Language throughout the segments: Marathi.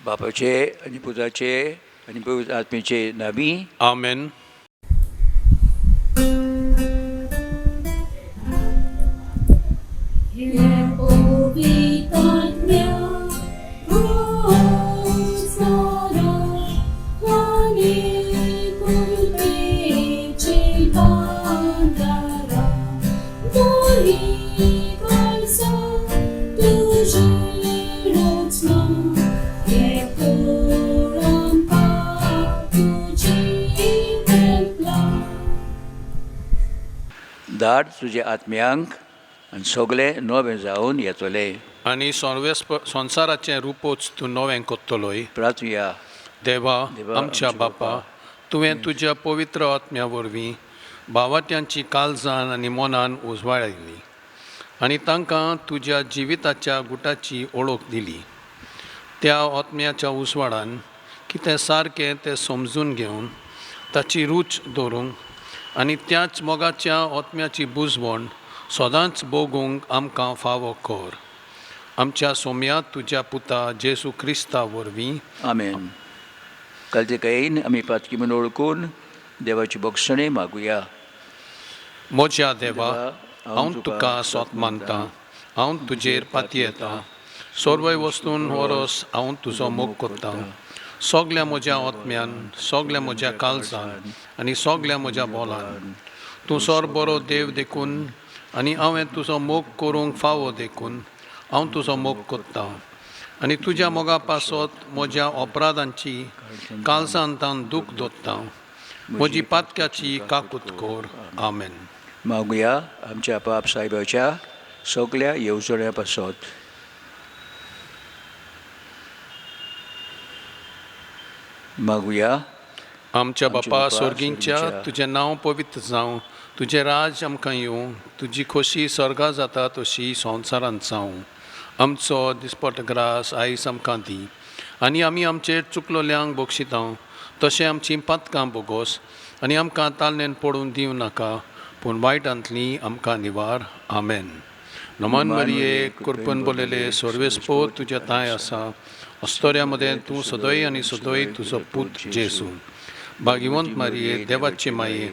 बापाचे आणि पुताचे आणि पवित्र आत्म्याचे नावी. आमेन. धाड तुझे आत्म्यांक आनी सगळे नवे जावन येतले. आनी संवसाराचें रुपोच तूं नवें कोत्तलोय. प्रार्थुया. देवा आमच्या बापा, तुवें तुज्या पवित्र आत्म्या वरवीं भावात्यांची काळजान आनी मनान उजवाळयली आनी तांकां तुज्या जिविताच्या गुटाची ओळख दिली. त्या आत्म्याच्या उजवाडान कितें सारकें तें समजून घेवन ताची रूच दवरूंक आनी त्याच मोगाच्या आत्म्याची बुजवण सदांच भोगूंक आमकां फावो कर. आमच्या सोम्या तुज्या पुता जेसू क्रिस्ता वरवीं. आमेन. कालचे कायेन आमी पातकी म्हणून ओळखून देवाची बक्षणे मागुया. म्हज्या देवा, हांव तुका सोत मानतां, हांव तुजेर पातयेतां. सर्व वस्तून वरस हांव तुजो मोग कोत्तां. सगल्या म्हज्या आत्म्यान, सगल्या म्हज्या काळजान आनी सगल्या म्हज्या बोलान तूं सोर बरो देव देखून आनी हांवें तुजो मोग करूंक फावो देखून हांव तुजो मोग कोत्तां. आनी तुज्या मोगा पासत म्हज्या अपराधांची काळजांतान दूख दोत्तां. म्हजी पातक्याची काकूत कर. आमेन. मागुया आमच्या बाप सायबाच्या सगल्या येवजण्या पासत. मागुया. आमच्या बापा स्वर्गींच्या, तुजें नांव पवित्र जावं, तुजें राज आमकां येवं, तुजी खोशी स्वर्गा जाता तशी संवसारांत जावं. आमचो दिसपट ग्रास आयज आमकां दी आनी आमी आमचेर चुकलोल्यांक बक्षितां तशें आमचीं पातकां बोगोस आनी आमकां तालनेन पडून दिवं नाका, पूण वायटांतली आमकां निवार. आमेन. नमन मरिये, कृपेन भरलेले, सर्वेस्पो तुज्या ताय आसा. अस्तोऱ्यामध्ये तूं सदोय आनी सदोय तुजो पूत जेसू. भागिवंत मारिये, देवाचे माये,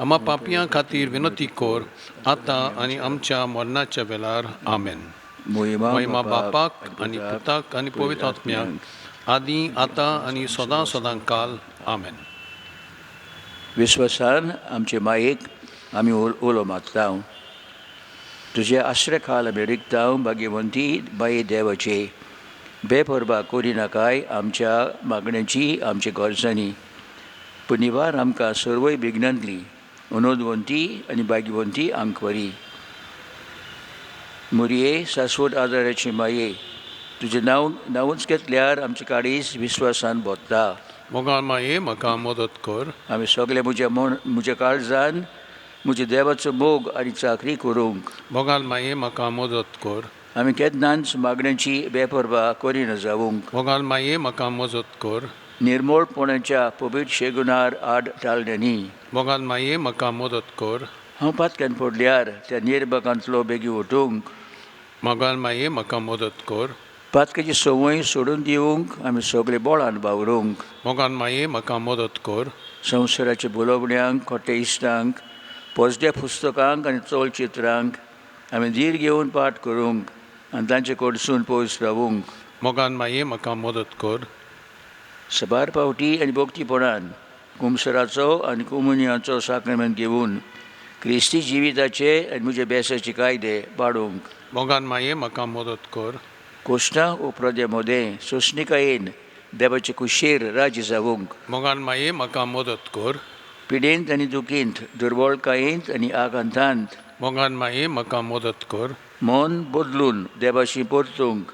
आम्हा पापयां खातीर विनंती कर, आतां आनी आमच्या मरणाच्या वेळार. आमेन. महिमा बापाक आनी पुताक आनी पवित्र आत्म्याक, आदी आतां आनी सदां सदां काल. आमेन. विश्वासान आमचे मायेक आमी उलो मागता. तुजे आश्रय खाल आमी रिगता. भाग्यवंती बाये देवाचे, बेपरवा करी नाकाय आमच्या मागण्यांची, आमच्या गरजांनी, पूण निवार आमकां सर्वय विघ्नांतली अनोदवंती आनी भाग्यवंती आंकवरी. मुरये, सासवड आदाराची माये, तुजें नांवच घेतल्यार आमचे काळीज विश्वासान बोत्ता. मोगाळ माये, म्हाका मदत कर. आमी सगळे म्हज्या काळजान म्हज्या देवाचो मोग आनी चाकरी करूंक. मोगाळ माये, म्हाका मदत कर. आमी केन्नाच मागण्यांची बेपरवा करिना जावंक. मोगाळ माये, म्हाका मदत कर. निर्मळपणाच्या पवित्र शेगुणार आड टाळण्यांनी. मोगाळ माये, म्हाका मदत कर. हांव पातक्यान पडल्यार त्या निर्भकांतलो बेगी उठूंक. मोगाळ माये, म्हाका मदत कर. पातकाची संवय सोडून दिवंक आमी सगळे बोळान वावरूंक. मोगाळ माये, म्हाका मदत कर. संवसाराच्या बुलोवण्यांक, खोटे इश्टांक, पोजड्या पुस्तकांक आनी चलचित्रांक आमी धीर घेवन पाठ करूंक आनी तांचे कडसून पयस रावूंक. मोगाळ माये, म्हाका मदत कर. सबार पावटी आनी भक्तीपणान कुमसराचो आनी कुमुनियाचो साक्रामेंत घेवन क्रिस्ती जिविताचे आनी म्हज्या बेसाचे कायदे पाडूंक. मोगाळ माये, म्हाका मदत कर. कोश्टां उपराद्या मदें सोंसणिकायेन देवाचे कुशीर राजी जावंक. मोगाळ माये, म्हाका मदत कर. पिडेंत आनी दुखींत, दुर्बळकायेंत आनी आकांतांत मोगाळ माये, म्हाका मदत कर. मन बदलून देवाशी परतूंक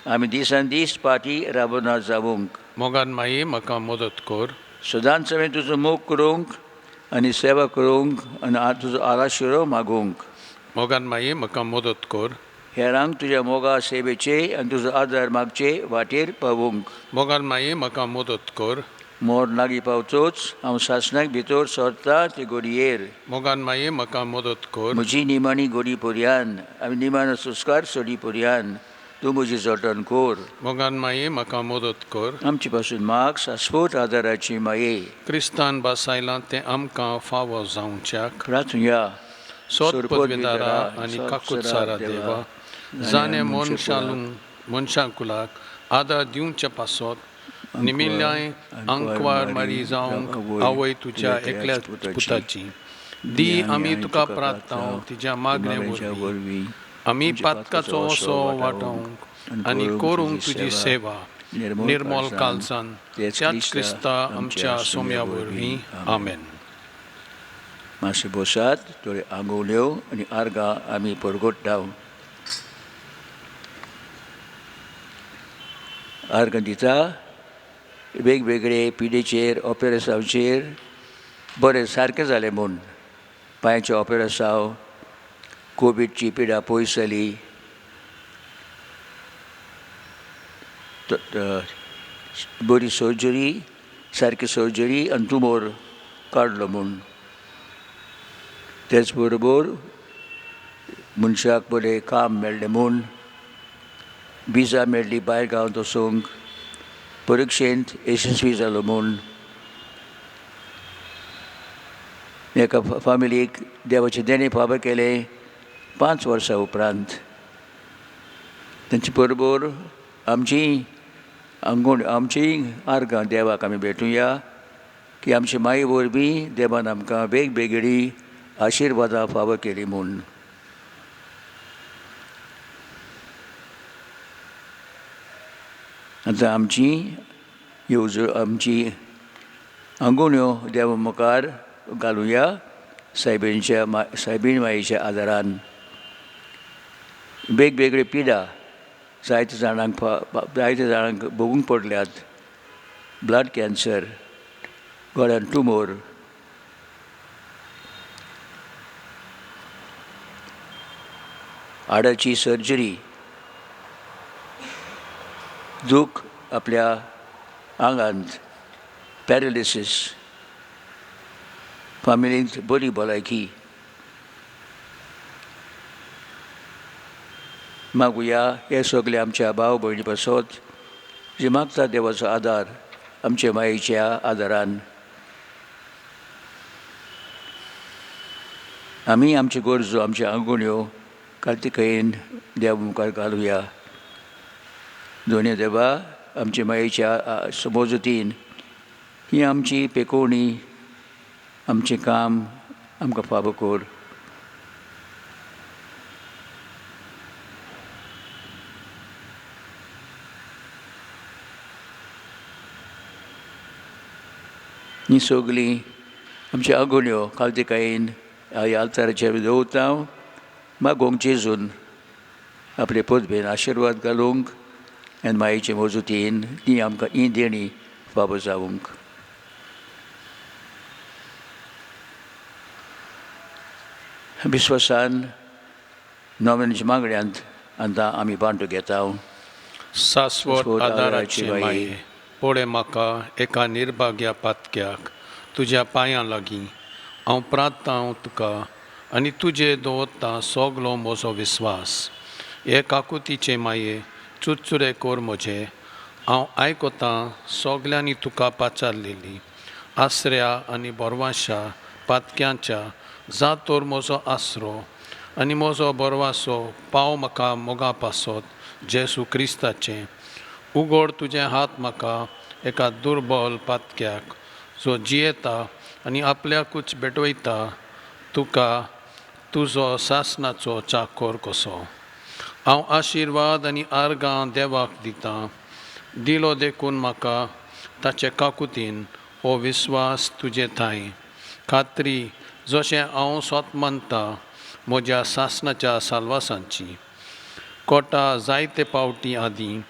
आमी दिसान दीस पाटी राबना जावंक. मोगाळ माये, म्हाका मदत कर. सदांच हांवें तुजो मोग करूंक आनी सेवा करूंक आनी तुजो आलाशिरो मागूंक. मोगाळ माये, म्हाका मदत कर. हेरांक तुज्या मोगा सेवेचे आनी तुजो आदार मागचे वाटेर पावूंक. मोगाळ माये, म्हाका मदत कर. मोर लागीं पावचोच हांव सासणाक भितर सरता ते गोडयेर. मोगाळ माये, म्हाका मदत कर. म्हजी निमाणी गोडी पर्यान आमी निमाणो सुस्कार सोडी पर्यान तूं म्हजी जतन कोर. मोगान माये म्हाका मदत कर. आमचे पासून माग शाश्वत आदाराची माये. क्रिस्तान बासायलां तें आमकां फावो जावच्याक प्रार्थुया सोत पदवेदारा आनी काकुत्सारा देवा जाणे मनशाकुलाक आदार दिवचे पासत निमिल्ल्याय अंकवार मारी जावंक आवय तुज्या एकल्या पुताची दी आमी तुका प्रार्थना तिच्या मागणे वरवीं आमी पातकाचो असो वांटोवंक आनी करूंक तुजी सेवा निर्मल कालसान त्याच क्रिस्ता आमच्या सोम्या वरवीं आमेन. मातशें बसात, थोड्यो आंगवल्यो आनी आर्गां आमी परगट्टाव. आर्गां दिता वेगवेगळे पिडेचेर ऑपेरसांचेर बरें सारकें जालें म्हूण पांयाचें ऑपेरसांव, कोविडची पिडा पयस जाली, बरी सर्जरी, सारकी सर्जरी आनी तुमोर काडलो म्हूण. तेच बरोबर मनशाक बरें काम मेळ्ळें म्हूण, विजा मेळ्ळी भायर गांवांत वचूंक, परिक्षेंत यशस्वी जालो म्हूण. एका फामिलीक देवाचे देणे फाब केले 5 वर्सां उपरांत. तांचे बरोबर आमची आर्गां देवाक आमी भेटुया की आमचे माये वरवीं देवान आमकां वेगवेगळी आशिर्वादां फाव केली म्हूण. आतां आमची आंगवण्यो देवा मुखार घालुया सायबीण मायेच्या आदारान. वेगवेगळी पिडा जायते जाणांक भोगूंक पडल्यात. ब्लड कॅन्सर, गळ्यान ट्युमर, हाडाची सर्जरी, दूख आपल्या आंगांत, पॅरालिसीस, फामिलींत बरी भलायकी. मागुया हे सगळे आमच्या भाव भयणी पासत जे मागता देवाचो आदार आमच्या मायेच्या आदारान. आमी आमच्यो गरजो, आमच्यो आंगवण्यो कार्तिकेयेन देवा मुखार घालुया. दोनूय देवा आमचे मायेच्या समजुतीन ही आमची पेकोवणी, आमचें काम आमकां फाव कर. ही सगळीं आमची आंगवण्यो कार्तिकेयेन ह्या आल्ताराचेर दवरता. मागोवंक जेजून आपले पदवेन आशिर्वाद घालूंक आनी मायेचे मजतीन ती आमकां ही देणी फाव जावंक. विस्वासान नोवेनाच्या मागण्यांत आतां आमी बांटो घेता. शाश्वत आदाराची माये, पळय म्हाका एका निर्भाग्या पातक्याक तुज्या पांयां लागीं हांव प्रार्थना तुका आनी तुजे दवरता सगलो म्हजो विस्वास. हे काकुतीचे माये चुचुरे कोर म्हजे. हांव आयकतां सगल्यांनी तुका पाचारलेली आसऱ्या आनी बोरवाशा पातक्यांच्या जा तर म्हजो आसरो आनी म्हजो बोरवासो पाव म्हाका मोगा पासत जेसू क्रिस्ताचें. उगड तुजे हात म्हाका एका दुर्बल पातक्याक जो जियेता आनी आपल्याकूच भेटवयता तुका तुजो सासणाचो चाकर कसो. हांव आशिर्वाद आनी आर्गां देवाक दितां. दिलो देखून म्हाका ताचे काकुतीन हो विस्वास तुजे थंय. खात्री जशें हांव स्वत मानता म्हज्या सासणाच्या साल्वासांची. कोटा जायते फावटी आदीं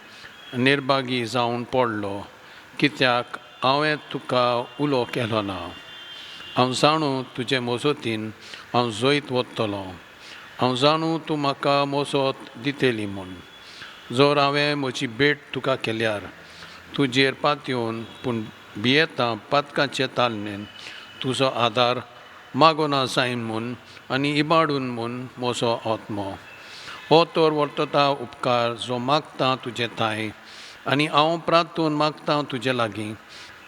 निर्भागी जावन पडलो कित्याक हांवें तुका उलो केलो ना. हांव जाणूं तुजे मजतीन हांव जैत वतलो. हांव जाणूं तूं म्हाका मजत दितेली म्हूण. जर हांवें म्हजी भेट तुका केल्यार तुजेर पातयेवन पूण भियेता पातकाचे तालमेन तुजो आदार मागोना जायन म्हूण आनी इबाडून म्हूण म्हजो आत्मो. हो तर वर्तता उपकार जो मागता तुजे ताय आनी हांव प्रार्थून मागता तुजे लागीं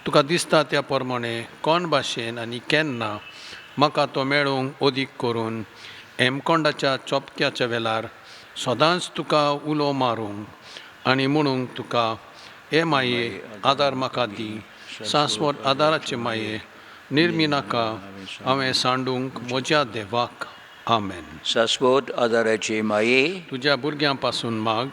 तुका दिसता त्या प्रमाणे कोण भाशेन आनी केन्ना म्हाका तो मेळूंक ओदीक करून हेमकोंडाच्या चोपक्याच्या वेळार सदांच तुका उलो मारूंक आनी म्हणूंक तुका हे माये आदार म्हाका दी सासवत आदाराचे माये निर्मी नाका हांवें सांडूंक म्हज्या देवाक आमेन. शाश्वत आदाराचे माये तुज्या भुरग्यां पासून माग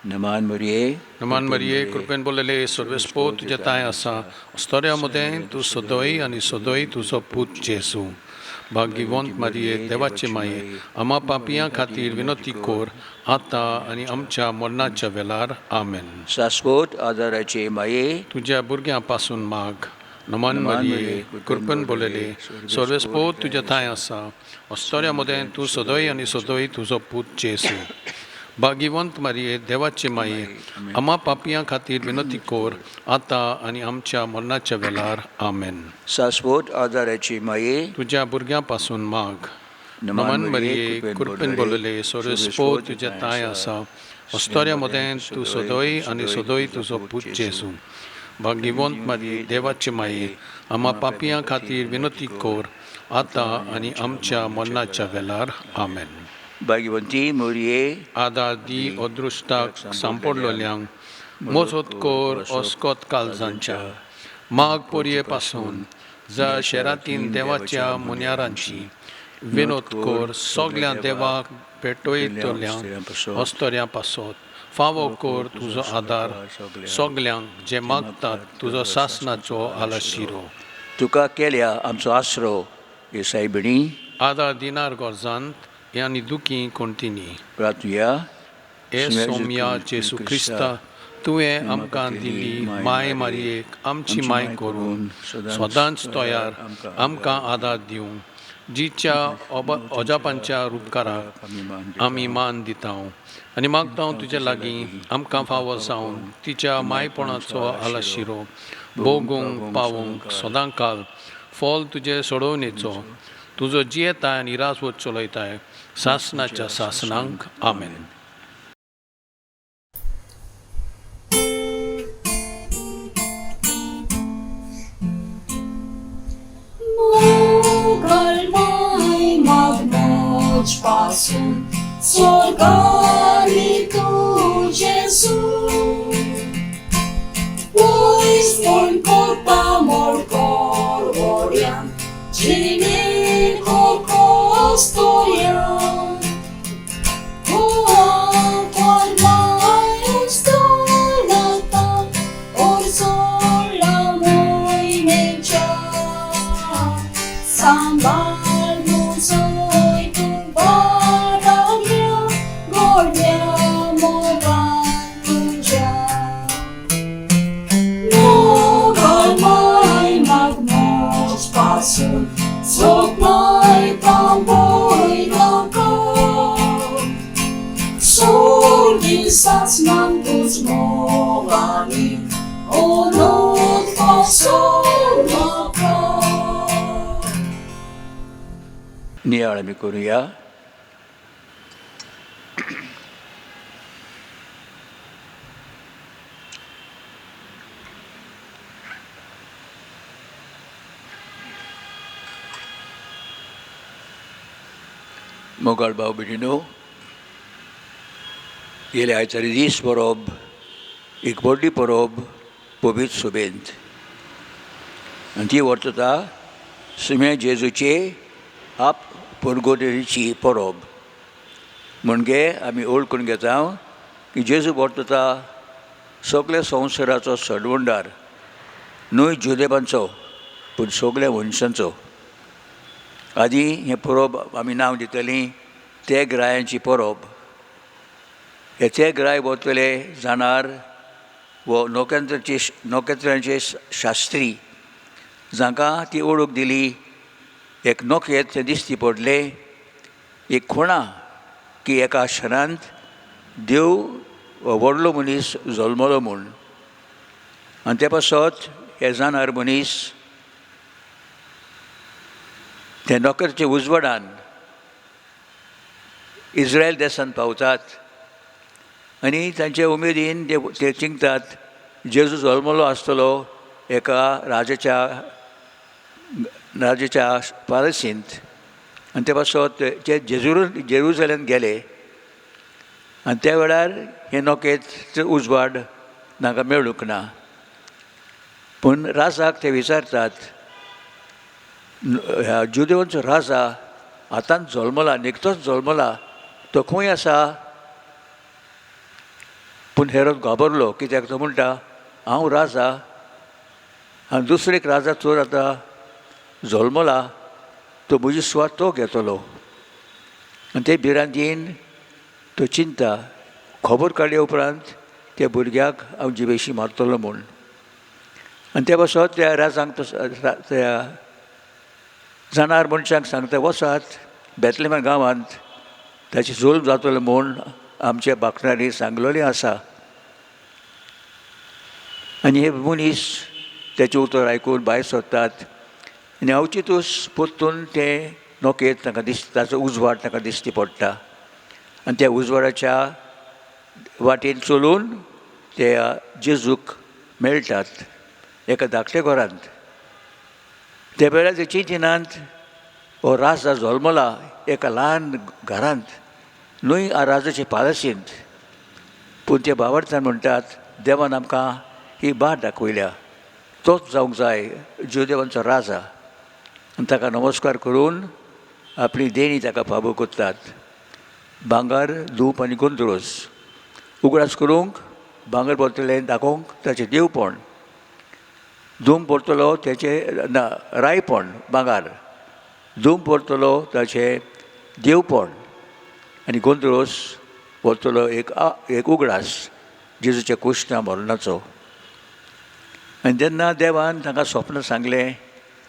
नमान मरिये नमान मरिये कृपेन बोललेले सर्वेस्पो तुजे ताय आसा अस्तोऱ्या मदें तूं सदोय आनी सदोय तुजो पूत जेजू भाग्यवंत मारिये देवाचे माये आम्हा पापियां खातीर विनोती कोर आतां आनी आमच्या मरणाच्या वेळार आमेन. शाश्वत आदाराचे माये तुज्या भुरग्यां पासून माग नमान मरिये कृपेन बोललेले सर्वेस्पो तुजे ताय आसा अस्तोऱ्या मदें तूं सदोय आनी सदोय तुजो पूत जेजू भाग्यवंत मारिये देवाचे माये आम्हा पापियां खातीर विनोती कोर आतां आनी आमच्या मरणाच्या वेळार आमेन. शाश्वत आदाराचे माये तुज्या भुरग्यां पासून माग नमान मरिये कृपेन बोललेले सर्वेस्पो तुजे ताय आसा अस्तोऱ्या मदें तूं सदोय आनी सदोय तुजो पूत जेजू भाग्यवंत मारिये देवाचे माये आम्हा पापियां खातीर विनोती कोर आतां आनी आमच्या मरणाच्या वेळार आमेन. भाग्यवंती मोरये आदार दी अदृश्टाक सांपडलोल्यांक मजत कोर अस्कोत काळजांच्या माग पोरये पासून जा शेरांतीन देवाच्या मुन्यारांची विनोद कोर सगल्या देवाक भेटोयतल्यांक अस्तोऱ्यां पासत फावो कोर तुजो आदार सगल्यांक जे मागतात तुजो सासनाचो आलाशिरो तुका केल्या आमचो आसरो हे सायबिणी आदार दिनार गोरजांत आनी दुखी कोणतीनी प्रार्थुया हे सोम्या जेसू क्रिस्ता तुवें आमकां दिली माय मारयेक आमची माय करून सदांच तयार आमकां आदार दिवंक जिच्या अजापांच्या उपकाराक आमी मान दिता आनी मागता तुजे लागीं आमकां फावो जावन तिच्या मायपणाचो आलाशिरो भोगूंक पावूंक सदां काल फॉल तुजे सोडवणेचो तुजो जियेताय आनी राजवत चलयताय सासनाच्या सासनांक आमेन. Mogalmai magmoć pasun, sorgali tu Jesu. Pois mon corpa morcor oriam, cine costoriam. Oh, qual stolata, or sola moi mecha. Sambal musoy tu baragya, gordia moran tuja. Mogalmay magmos pasun, soplay tamboy langkaw. Sorgi satsman tus mogani, onot pasun makaw. नियाळ आमी करुया. मोगाळ भाव भयणीनो, गेल्या आयतारी दीस परब एक व्हडली परब पवित्र सुबेंत आनी ती वर्तता सुम्या जेजूचे आप परगोदेची परब. म्हणजे आमी ओळखून घेता की जेजू वर्तता सगळ्या संवसाराचो सडवंडार न्हय जुदेबांचो पूण सगळ्या मनशांचो. आदी हें परब आमी नांव दितलीं तेग रायांची परब. हे तेग राय वतले जाणार वो नोखेत्रांचे शास्त्री जांकां ती ओळख दिली. एक नोखेत तें दिश्टी पडले एक खुणा की एका क्षणांत देव व्हडलो मनीस जल्मलो म्हूण. आनी ते पासत हे जाणार मनीस ते नोकरचे उजवाडान इस्रायल देशांत पावतात आनी तांचे उमेदीन ते चिंततात जेजू जल्मलो आसतलो एका राजाच्या पालसींत आनी ते पासत ते जेरुसलेम गेले आनी त्या वेळार हे नोकेच उजवाड तांकां मेळूंक ना. पूण राजाक ते विचारतात जुदेवांचो राजा आतांच जल्मला, निकतोच जल्मला, तो खंय आसा? पूण हेरोद घाबरलो, कित्याक तो म्हणटा हांव राजा आनी दुसरो एक राजा चोर आतां जल्मला, तो म्हजी सुवात तो घेतलो. आनी ते भिरांतीन तो चिंता, खबर काडले उपरांत त्या भुरग्याक हांव जिवेशी मारतलो म्हूण. आनी ते पासत त्या राजांक त्या जाणार मनशांक सांगता, वचात बेतलेमा गांवांत ताची जुल्म जातलो म्हूण आमच्या बाकणारी सांगलोलें आसा. आनी हे मनीस तेचें उतर आयकून भायर सरतात आनी अवचितूच परतून ते नोकेत तांकां ताचो उजवाड तांकां दिश्टी पडटा. आनी त्या उजवाडाच्या वाटेन चलून ते जेजूक मेळटात एका धाकट्या घरांत. त्या वेळार ते चिंतिनात हो राजा जल्मला एका ल्हान घरांत, न्हय राजाचे पालसींत. पूण ते भावार्थान म्हणटात देवान आमकां ही बाट दाखयल्या, तोच जावंक जाय जुदेवांचो राजा. आनी ताका नमस्कार करून आपली देणी ताका फाबू करतात. भांगर, धूप आनी गुंतरोस उगडास करूंक भांगर परतलें दाखोवंक ताचें देवपण, धूम परतलो तेचें रायपण भांगर, धूम परतलो ताचें देवपण आनी गुंतरोस परतलो एक उगडास जेजूच्या कुश्टा मरणाचो. आनी जेन्ना देवान तांकां स्वप्न सांगलें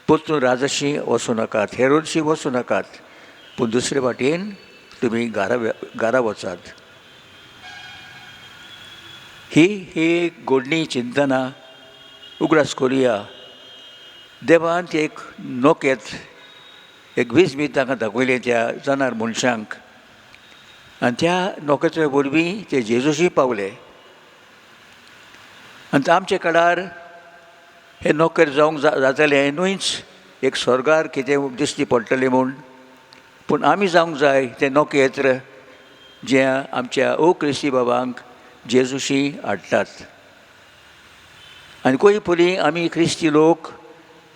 परतून राजाशी वचूं नाकात, हेरोदशी वचूं नाकात, पूण दुसरे वाटेन तुमी घरा वचात. ही गोडणी चिंतना उगडास करुया. देवान ती एक नोकेत एक वीज तांकां दाखयलें त्या जाणार मनशांक आनी त्या नोकेच्या वरवीं ते जेजूशी पावले. आनी आमचे काळार हे नोकर जावंक जातालें न्हयच एक स्वर्गार कितें दिश्टी पडटलें म्हूण, पूण आमी जावंक जाय तें नोकेत्र जें आमच्या क्रिस्ती बाबांक जेजूशी हाडटात. आनी खंय पयलीं आमी क्रिस्ती लोक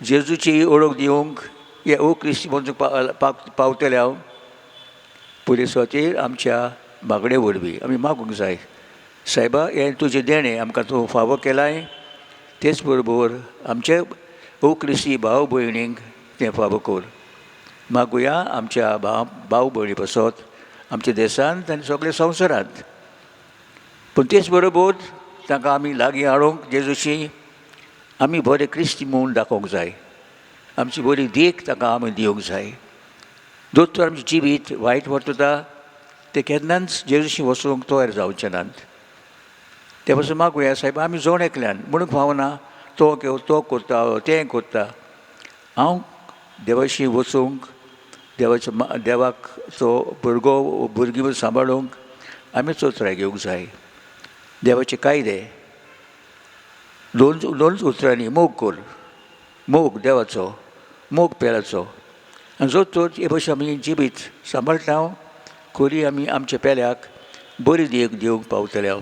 जेजूची ओळख दिवंक हे क्रिस्ती वचूंक पावतले हांव पयलीं सुवातेर आमच्या मागणे वरवीं आमी मागूंक जाय, सायबा हें तुजें देणें आमकां तूं फावो केलाय, तेच बरोबर आमचे क्रिस्ती भाव भयणींक तें फावो कर. मागुया आमच्या भाव भयणी पासत आमच्या देशांत आनी सगळ्या संवसारांत. पूण तेच बरोबर तांकां आमी लागीं हाडूंक जेजूशी आमी बरे क्रिस्ती म्हूण दाखोवंक जाय. आमची बरी देख ताका आमी दिवंक जाय. दोतोर आमचें जिवीत वायट वता ते केन्नाच जेजूशी वचूंक तयार जावचे नात. ते पासून मागुया सायबा आमी जोण एकल्यान म्हणूंक फावना तो करता तें करता. हांव देवाशी वचूंक देवाक तो भुरगीं सांबाळूंक आमी चोत्राय घेवंक जाय. देवाचे कायदे दोनच उतरांनी मोग कर, मोग देवाचो, मोग पेलाचो. आनी जो तर हे भशेन आमी जिवीत सांबाळटा खरी आमी आमच्या पेल्याक बरी देख दिवंक पावतले. हांव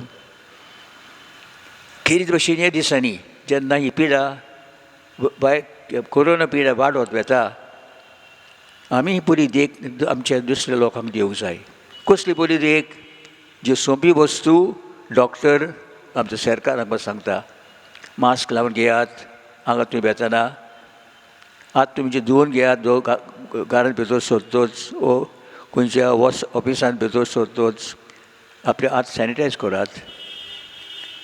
खेरीत भशेन ह्या दिसांनी जेन्ना ही पिडा कोरोना पिडा वाडत वता आमी ही बरी देख आमच्या दुसऱ्या लोकांक दिवंक जाय. कसली बरी देख? ज्यो सोंपी वस्तू डॉक्टर आमचो सरकार आमकां सांगता, मास्क लावन घेयात, हांगा तुमी बेतना आतां तुमचे धुवन घेयात, घरांत भितर सरतोच वो खंयच्या ऑफिसान भितर सरतोच आपले हात सॅनिटायज करात,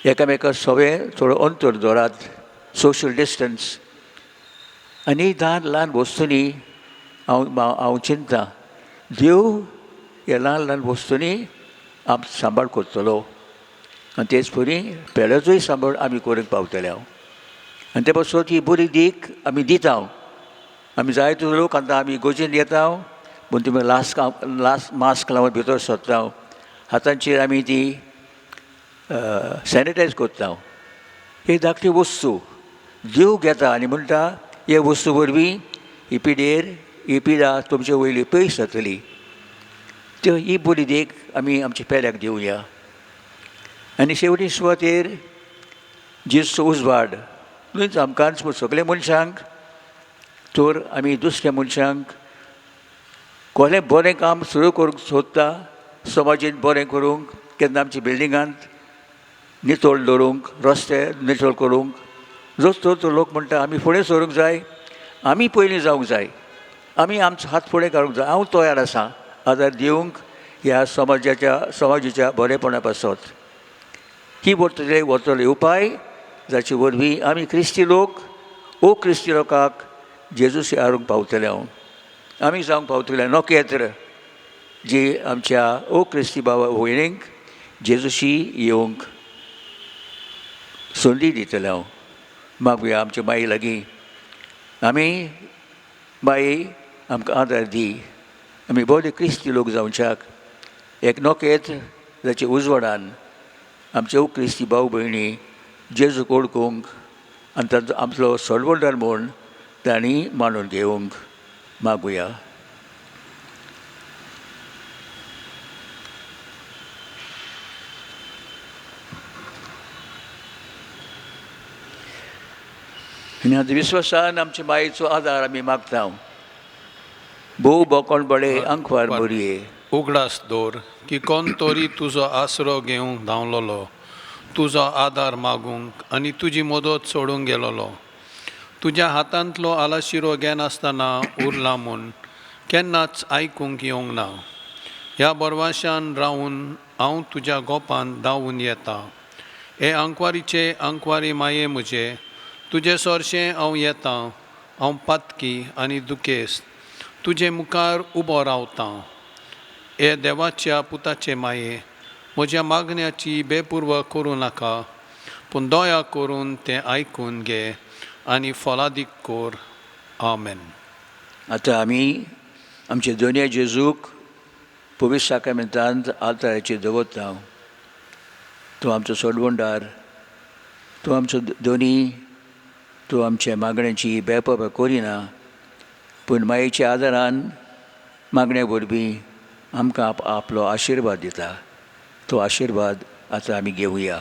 एकामेकाक सगळें थोडो अंतर दवरात, सोशल डिस्टन्स. आनी ल्हान वस्तूंनी हांव चिंता देव ह्या ल्हान वस्तूंनी आम सांबाळ करतलो आनी तेच परी पेड्याचोय सांबाळ आमी करूंक पावतले. हांव आनी ते पासून ही बरी देख आमी दिता. आमी जायतो लोक आतां आमी गोजीन येता, पूण तुमी लास्ट मास्क लावन भितर सरता हातांचेर आमी ती सॅनिटायज करता ही धाकटी वस्तू देव घेता आनी म्हणटा हे वस्तू वरवीं ही पिड्यार तुमचे वयली पयस जातली त्यो ही बरी देख आमी आमच्या पेड्याक दिवया आनी शेवटी सुवातेर जेजूचो उजवाड न्हूच आमकांच सगळ्या मनशांक तर आमी दुसऱ्या मनशांक कसलें बरें काम सुरू करूंक सोदता समाजीन बरें करूंक केन्ना आमच्या बिल्डिंगांत नितळ दवरूंक रस्ते नितळ करूंक जर तो लोक म्हणटा आमी फुडें सरूंक जाय आमी पयलीं जावंक जाय आमी आमचो हात फुडें काडूंक जाय हांव तयार आसां आदार दिवंक ह्या समाजाच्या बरेपणा पासत ही वतले उपाय जाचे वरवीं आमी क्रिस्ती लोक क्रिस्ती लोकांक जेजूस हारूंक पावतले आमी जावंक पावतले नखेत्र जी आमच्या क्रिस्ती बाबा भयणींक जेजूशी येवंक संदी दितले हांव मागुया आमच्या बाई लागीं आमी बाई आमकां आदार दी आमी बरे क्रिस्ती लोक जावच्याक एक नखेत्र जाच्या उजवाडान आमचे क्रिस्ती भाव भयणी जेजूक ओळखूंक आनी ताचो आमचो सोडवणदार म्हूण तांणी मानून घेवंक मागुया आनी आतां विस्वासान आमच्या मायेचो आदार आमी मागता भोव बोकोण बळे आंकवार बरये उगडास दवर की कोण तरी तुजो आसरो घेवंक धांवलोलो तुजो आदार मागूंक आनी तुजी मदत सोडूंक गेलोलो तुज्या हातांतलो आलाशिरो घेनासतना उरला म्हूण केन्नाच आयकूंक येवंक ना ह्या बरवाशान रावून हांव तुज्या गोपान धांवून येता हे आंकवारीचे आंकवारी माये म्हजे तुजें सोरशें हांव येतां हांव पातकी आनी दुखेस्त तुजे मुखार उबो रावतां हे देवाच्या पुताचे माये म्हज्या मागण्याची बेपुरव करूं नाका पूण दया करून तें आयकून घे आनी फलादीक कोर आमेन. आतां आमी आमचे दोनूय जेजूक पवित्र साक्रामेंतांत आल्ताराचेर दवरता तूं आमचो सोडवणदार तूं आमचो दोनी तूं आमच्या मागण्यांची बेपरवा करिना पूण मायेच्या आदारान मागण्या वरवीं आमकां आपलो आशिर्वाद दिता तो आशिर्वाद आतां आमी घेवया.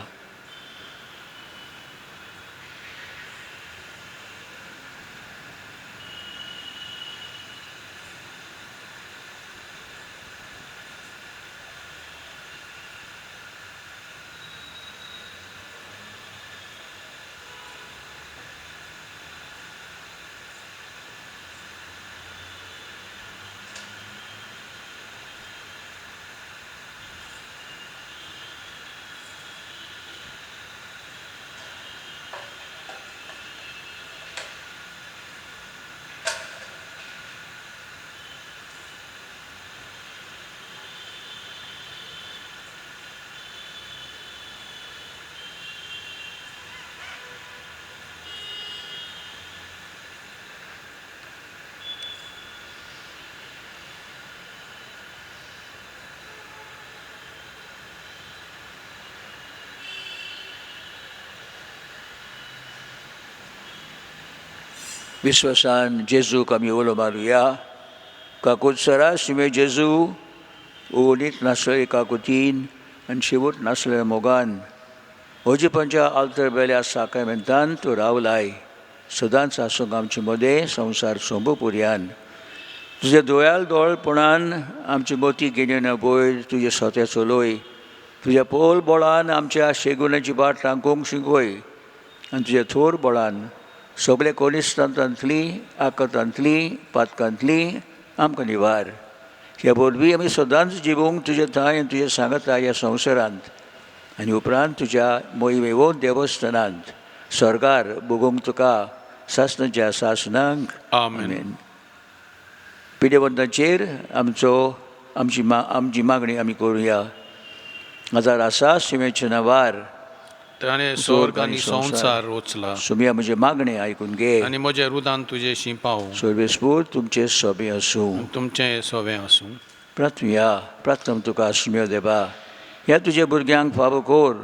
विश्वासान जेजूक आमी उलो मारुया. काकूत सरा शिमे जेजू उनीत नासलेले काकुतीन आनी शेवट नासलेल्या मोगान होजे पंचा आल्तर बेल्या साक्रामेंतांत तूं रावलाय सदांच आसूंक आमचे मदें संवसार सोंबपुर्यान तुजे दोळ्याल दोळपणान आमची मोती घेवन पळय तुजे सोते चलोय तुज्या पोल बोळान आमच्या शेगुणाची बाट रांकोंक शिकय आनी तुज्या थोर बोळान सगळे कोनिश्टांतली आकतांतली पातकांतली आमकां निवार. ह्या वरवीं आमी सदांच जिवूंक तुजे थंय आनी तुजे सांगता ह्या संवसारांत आनी उपरांत तुज्या मोहिमेवोन देवस्थानांत स्वर्गार भोगूंक तुका सासणाच्या सासणांक आमेन. पिडेवंतांचेर आमची मागणी आमी करुया. आदार आसा शिमेच्या नांवार ताणें स्वर्ग आनी संवसार रचला सुमिया म्हजे मागणे ऐकून घे आनी म्हज्या रुदान तुजेशी पावो सर्वेस्पूर तुमचे सोबे आसूं तुमचें सोबें आसूं प्रार्थुया प्रथम तुका सुमियो देवा ह्या तुज्या भुरग्यांक फावो कोर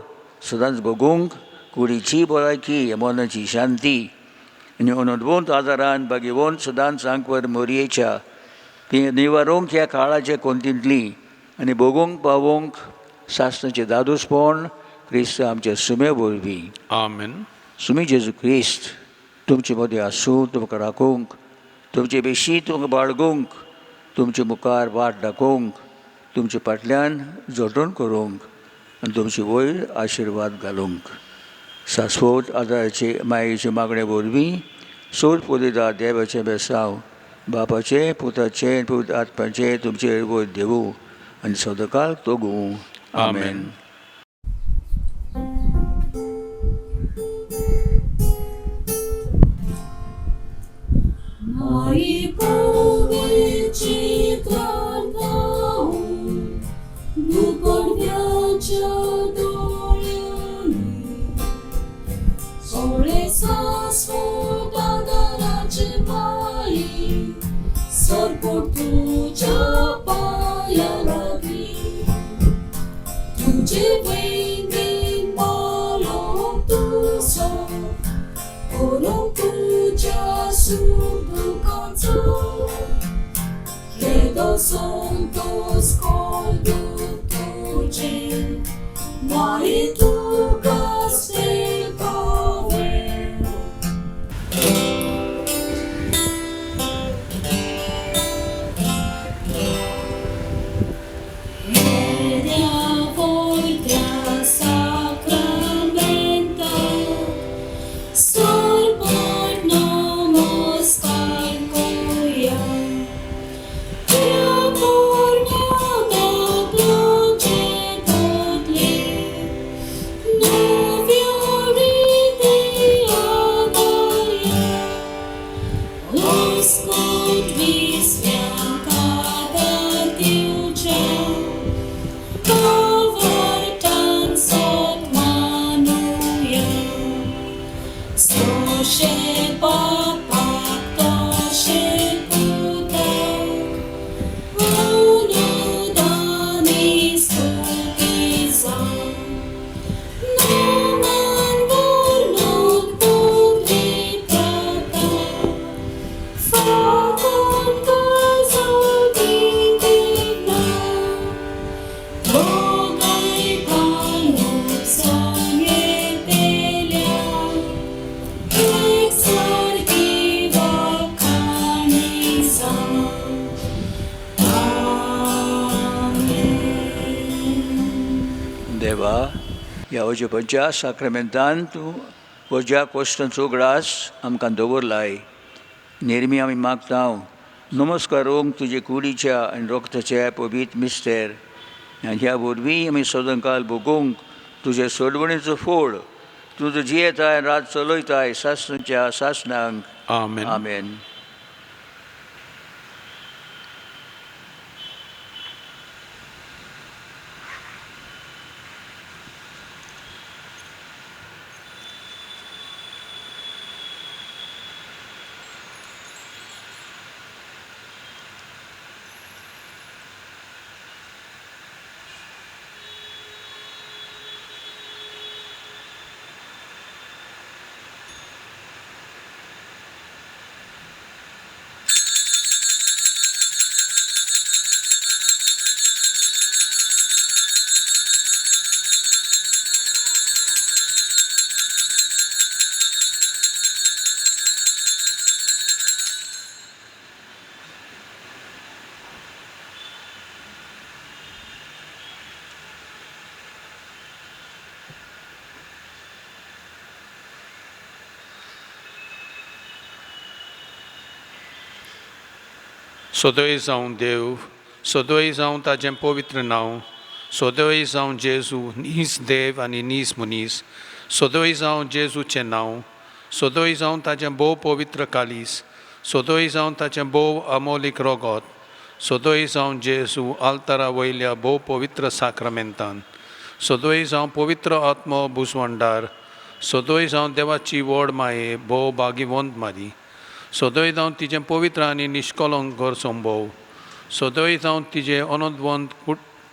सदांच बगूंक कुडीची भलायकी मनाची शांती आनी अनदवंत आदारान बागेवंत सदांच सांकवर मोरयेच्या ती निवारूंक ह्या काळाचे कोंतींतली आनी बगूंक पावोवंक सासणाचें दादूसपण क्रिस्त आमच्या सुमे वरवीं आमेन सुमी जेजू क्रिस्त तुमचे मदें आसूं तुमकां राखूंक तुमचे बेशी तुमकां बाळगूंक तुमचे मुखार वाट दाखोवंक तुमचे फाटल्यान जोडून करूंक आनी तुमचे वयर आशिर्वाद घालूंक सासवत आदाराचे मायेचे मागणे वरवीं सोद पोदिता देवाचें बेसांव बापाचे पुताचे पुत आत्म्याचे तुमचे वयर देवू आनी सदकाळ तोगूं आमेन Moi powieci kartał, dukorwiacia doliony, solesa swoda daraczy mai, sorportucia pajarabi, tudzie wejmin malom tu so, olom tucia surdu canção, credo santos conductuce, mai tu castel cavel. Media voltea sacramenta, sorbot namaskar koya, prea porneada place totle, novia ridia daria, oscot visvianca dar diucea, Kavartan sot manuia, stoše papa, toše putau, unudani stupizam, naman vornut putri prata, fakon kazal indigna, Bogaj Panów sanie pelia, exarchiva canisa. Amen. देवा ह्या अजपच्या साक्रमेंतान तूं म्हज्या कोश्टांचो ग्रास आमकां दवरलाय नेरमी आमी मागतांव नमस्कारूंक तुजे कुडीच्या आनी रोगताच्या पवित्र मिस्तेर आनी ह्या वरवीं आमी सदांकाल बगूंक तुजे सोडवणेचो फोड तूं जो जियेताय रात चलयताय सासणाच्या सासणांक आमेन आमेन सदोय जावं देव सदोय जावं ताजें पवित्र नांव सदोय जावं जेजू नीस देव आनी नीस मनीस सदोय जावं जेजूचें नांव सदोय जावं ताजें भोव पवित्र कालीस सदोय जावं ताचें भोव अमोलीक रोगोत सदोय जावं जेजू आल्तारा वयल्या भोव पवित्र साक्रमेंतान सदोय जावं पवित्र आत्मो भुसवंडार सदोय जावं देवाची व्हड माये भोव भागिवंत मारी सदोय जावं तिजें पवित्र आनी निश्कलंक घर संभोव सदोय जावं तिजें अनंतवंत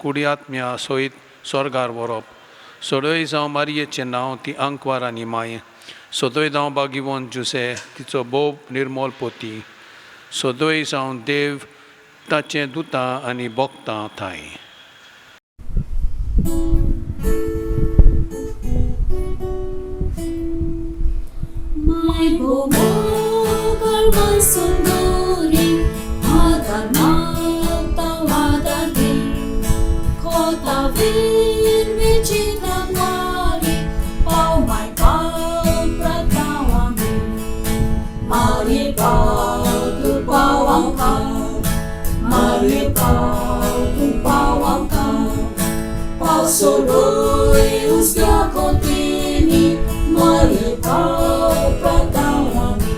कुडियात्म्या सयत स्वर्गार व्हरप सदोय जावं मारयेचें नांव ती आंकवार आनी माय सदोय जावं भागिवंत जुसे तिचो भोव निर्मल पोती सदोय जावं देव ताचें दुतां आनी भोगतां थाय My bogar masunduri agar mata wadagi kota vir vichita mari pau mai pau pratawami mari pau tu pawangka mari pau tu pawangka pau surui usga kotini mari pau pratawami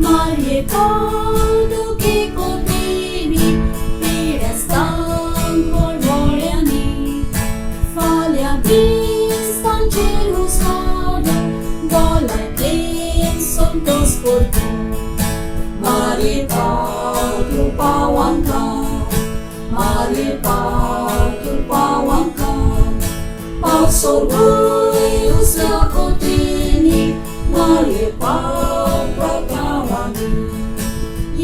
mari pau duki kotini pirestan polvoriani falha bistan cerus vada bola din sontos por tu mari pau tu pawangka mari pau tu pawangka pau sorui usga kotini mari pau pratawami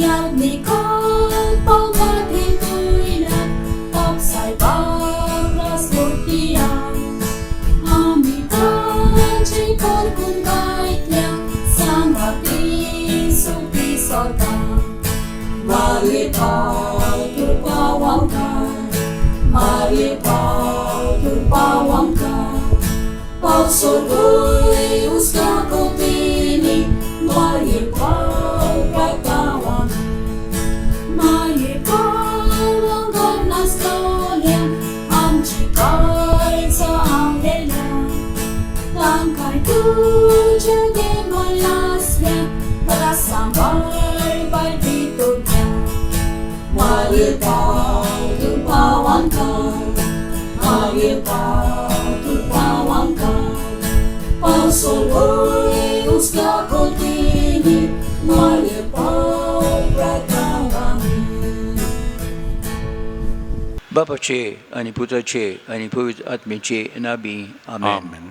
yagni kot pau matrituina pop sai bagras murtian amitan chikor kungaitya sangati suti sorga mari pau tu pawangka mari pau tu pawangka pau sorgui usga kotini mari pau pratawami mari pau angkat nastolia amci kaitsa angela langkai tu jage malasya berasambal bai ditutnya mari pau tu pawangka mari pau tu pawangka pau sorgui usga kotini mari pau pratawami बापाचे आणि पुताचे आणि पवित्र आत्मेचे नाबी आमेन आमेन